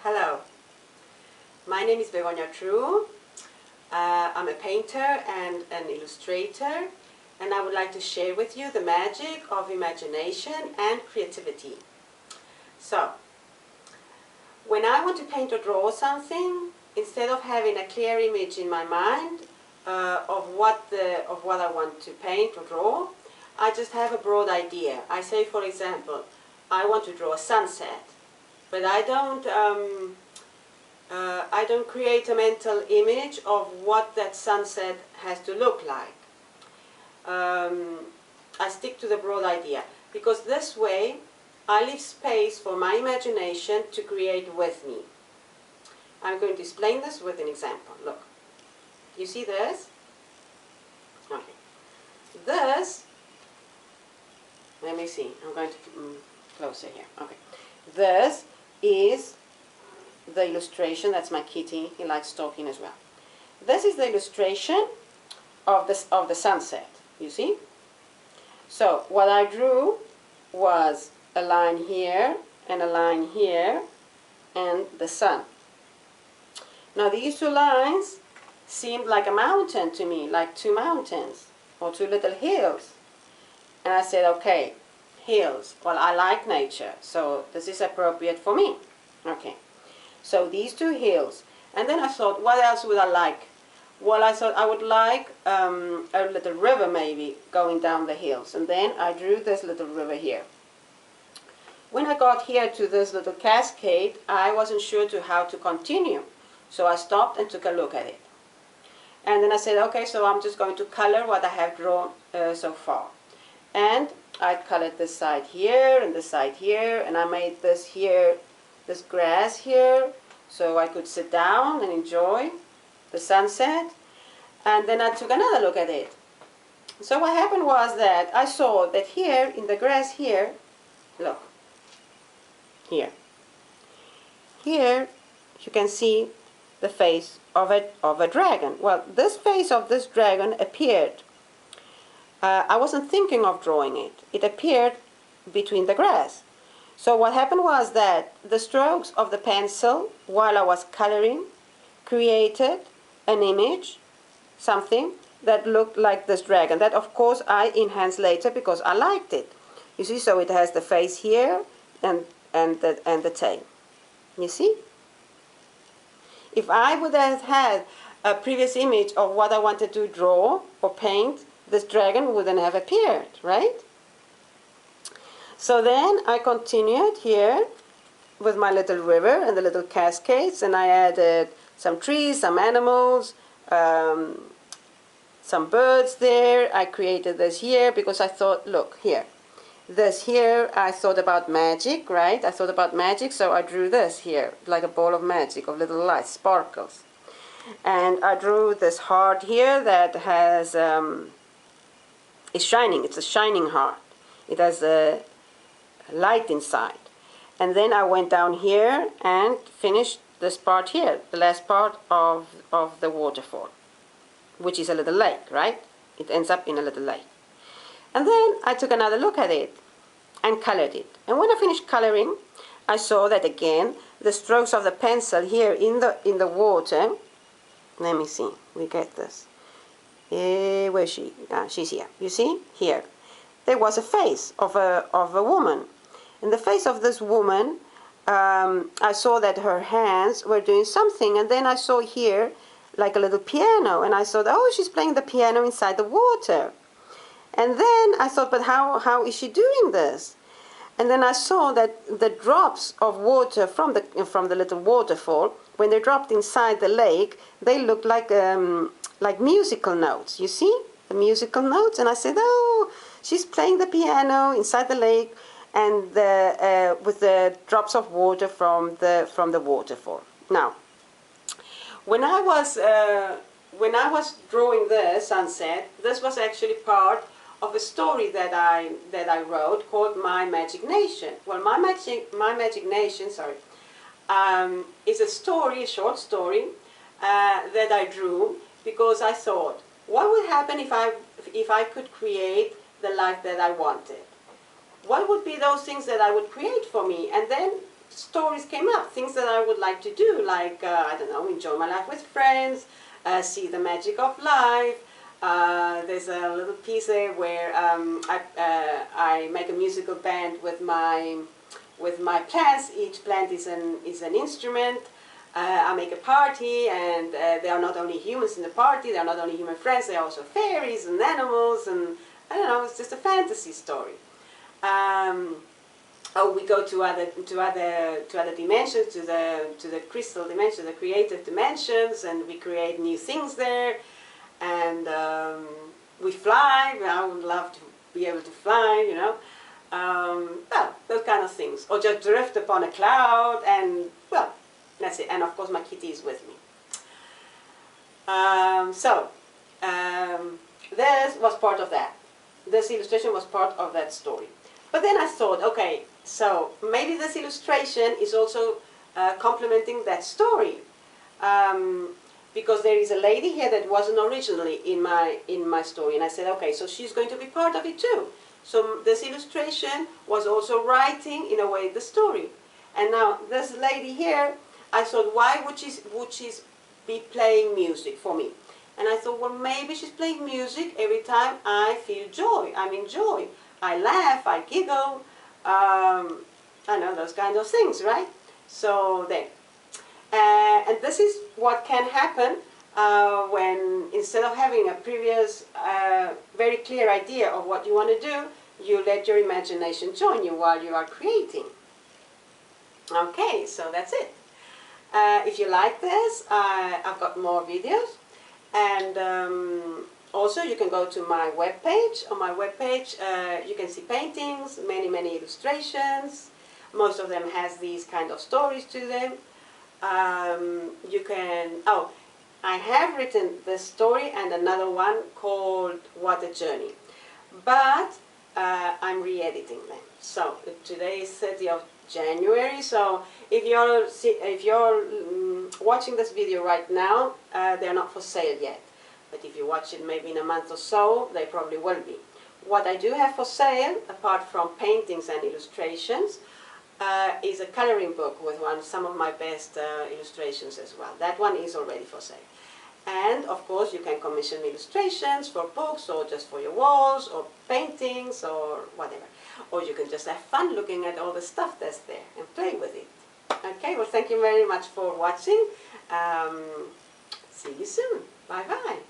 Hello, my name is Begoña True. I'm a painter and an illustrator, and I would like to share with you the magic of imagination and creativity. So, when I want to paint or draw something, instead of having a clear image in my mind of what I want to paint or draw, I just have a broad idea. I say, for example, I want to draw a sunset, but I don't create a mental image of what that sunset has to look like. I stick to the broad idea, because this way I leave space for my imagination to create with me. I'm going to explain this with an example. Look, you see this? Okay. This, let me see, I'm going to closer here. Okay. This is the illustration. That's my kitty. He likes talking as well. This is the illustration of the sunset. You see? So what I drew was a line here and a line here and the sun. Now these two lines seemed like a mountain to me, like two mountains or two little hills. And I said, okay, hills. Well, I like nature, so this is appropriate for me. Okay. So these two hills. And then I thought, what else would I like? Well, I thought I would like a little river maybe going down the hills. And then I drew this little river here. When I got here to this little cascade, I wasn't sure how to continue. So I stopped and took a look at it. And then I said, okay, so I'm just going to color what I have drawn so far. And I colored this side here and this side here, and I made this here, this grass here, so I could sit down and enjoy the sunset. And then I took another look at it. So what happened was that I saw that here in the grass here, look, here you can see the face of a dragon. Well, this face of this dragon appeared. I wasn't thinking of drawing it. It appeared between the grass. So what happened was that the strokes of the pencil, while I was coloring, created an image, something that looked like this dragon. That, of course, I enhanced later because I liked it. You see, so it has the face here and the tail. You see? If I would have had a previous image of what I wanted to draw or paint, this dragon wouldn't have appeared, right? So then I continued here with my little river and the little cascades, and I added some trees, some animals, some birds there. I created this here because I thought, look, here. This here, I thought about magic, right? I thought about magic, so I drew this here, like a ball of magic, of little lights, sparkles. And I drew this heart here that has, is shining. It's a shining heart. It has a light inside. And then I went down here and finished this part here, the last part of the waterfall, which is a little lake, right? It ends up in a little lake. And then I took another look at it and colored it. And when I finished coloring, I saw that again, the strokes of the pencil here in the water. Let me see, we get this. Where is she? She's here. You see? Here. There was a face of a woman. In the face of this woman, I saw that her hands were doing something. And then I saw here like a little piano. And I thought, oh, she's playing the piano inside the water. And then I thought, but how is she doing this? And then I saw that the drops of water from the little waterfall, when they dropped inside the lake, they looked like musical notes. You see? The musical notes. And I said, oh, she's playing the piano inside the lake, and with the drops of water from the waterfall. Now, when I was drawing the sunset, this was actually part of a story that I wrote called My Magic Nation. Well, My Magic Nation, is a story, a short story that I drew because I thought, what would happen if I could create the life that I wanted? What would be those things that I would create for me? And then stories came up, things that I would like to do, like, I don't know, enjoy my life with friends, see the magic of life. There's a little piece there where I make a musical band with my plants. Each plant is an instrument. I make a party, and there are not only humans in the party, there are not only human friends, there are also fairies and animals, and I don't know, it's just a fantasy story. Oh, we go to other dimensions, to the crystal dimension, the creative dimensions, and we create new things there, and we fly. I would love to be able to fly, you know. Well, those kind of things, or just drift upon a cloud, and well, that's it. And of course, my kitty is with me. This was part of that. This illustration was part of that story. But then I thought, okay, so maybe this illustration is also complementing that story. Because there is a lady here that wasn't originally in my story. And I said, okay, so she's going to be part of it too. So this illustration was also writing, in a way, the story. And now this lady here, I thought, why would she be playing music for me? And I thought, well, maybe she's playing music every time I feel joy. I'm in joy. I laugh, I giggle, I know, those kind of things, right? So there. And this is what can happen when, instead of having a previous very clear idea of what you want to do, you let your imagination join you while you are creating. Okay, so that's it. If you like this, I've got more videos, and also you can go to my webpage. On my webpage you can see paintings, many illustrations. Most of them has these kind of stories to them. You can, oh, I have written this story and another one called What a Journey, but I'm re-editing them. So today is 30th of January, so if you're watching this video right now, they're not for sale yet. But if you watch it maybe in a month or so, they probably will be. What I do have for sale, apart from paintings and illustrations, is a coloring book with some of my best illustrations as well. That one is already for sale. And of course you can commission illustrations for books, or just for your walls, or paintings, or whatever. Or you can just have fun looking at all the stuff that's there and play with it. Okay, well, thank you very much for watching. See you soon. Bye-bye.